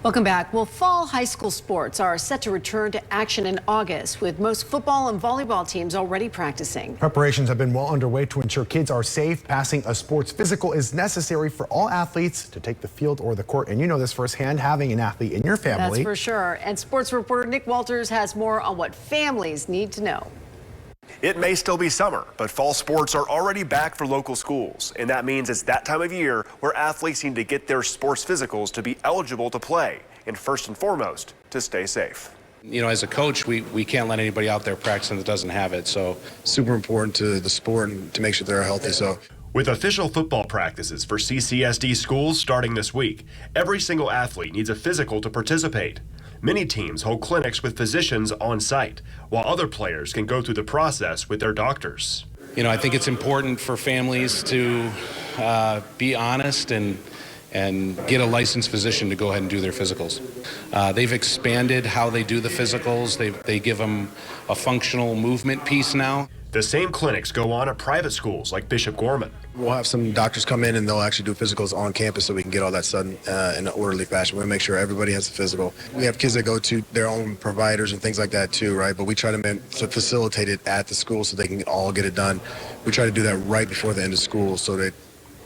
Welcome back. Well, fall high school sports are set to return to action in August, with most football and volleyball teams already practicing. Preparations have been well underway to ensure kids are safe. Passing a sports physical is necessary for all athletes to take the field or the court. And you know this firsthand, having an athlete in your family. That's for sure. And sports reporter Nick Walters has more on what families need to know. It may still be summer, but fall sports are already back for local schools. And that means it's that time of year where athletes need to get their sports physicals to be eligible to play. And first and foremost, to stay safe. You know, as a coach, we can't let anybody out there practicing that doesn't have it. So super important to the sport and to make sure they're healthy. So with official football practices for CCSD schools starting this week, every single athlete needs a physical to participate. Many teams hold clinics with physicians on site, while other players can go through the process with their doctors. You know, I think it's important for families to be honest and get a licensed physician to go ahead and do their physicals. They've expanded how they do the physicals. They give them a functional movement piece now. The same clinics go on at private schools like Bishop Gorman. We'll have some doctors come in and they'll actually do physicals on campus so we can get all that done in an orderly fashion. We'll make sure everybody has a physical. We have kids that go to their own providers and things like that too, right? But we try to facilitate it at the school so they can all get it done. We try to do that right before the end of school so that it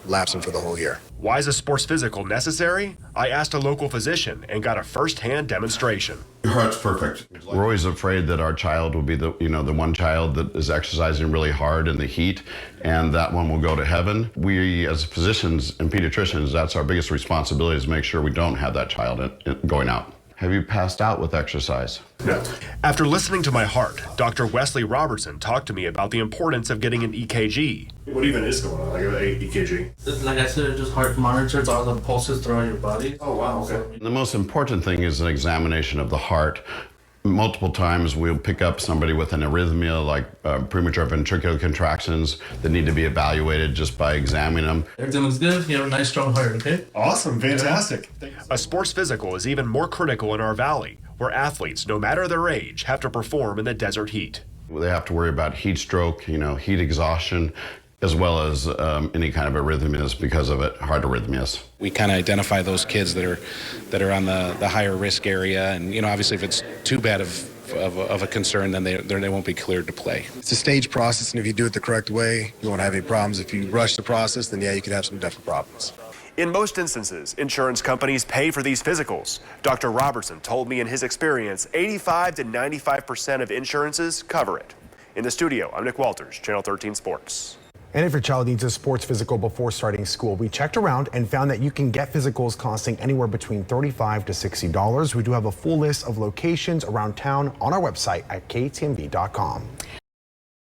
laps them for the whole year. Why is a sports physical necessary? I asked a local physician and got a first-hand demonstration. Your heart's perfect. We're always afraid that our child will be the one child that is exercising really hard in the heat, and that one will go to heaven. We, as physicians and pediatricians, that's our biggest responsibility, is make sure we don't have that child going out. Have you passed out with exercise? No. After listening to my heart, Dr. Wesley Robertson talked to me about the importance of getting an EKG. What even is going on, like an EKG? Like I said, it just heart monitors all the pulses throughout your body. Oh, wow, okay. The most important thing is an examination of the heart. Multiple times we'll pick up somebody with an arrhythmia, like premature ventricular contractions, that need to be evaluated just by examining them. Everything looks good. You have a nice, strong heart, okay? Awesome, fantastic. A sports physical is even more critical in our valley, where athletes, no matter their age, have to perform in the desert heat. They have to worry about heat stroke, heat exhaustion, as well as any kind of arrhythmias because of it, heart arrhythmias. We kind of identify those kids that are on the higher risk area, and obviously if it's too bad of a concern, then they won't be cleared to play. It's a staged process, and if you do it the correct way, you won't have any problems. If you rush the process, then yeah, you could have some definite problems. In most instances, insurance companies pay for these physicals. Dr. Robertson told me in his experience, 85 to 95% of insurances cover it. In the studio, I'm Nick Walters, Channel 13 Sports. And if your child needs a sports physical before starting school, we checked around and found that you can get physicals costing anywhere between $35 to $60. We do have a full list of locations around town on our website at ktnv.com.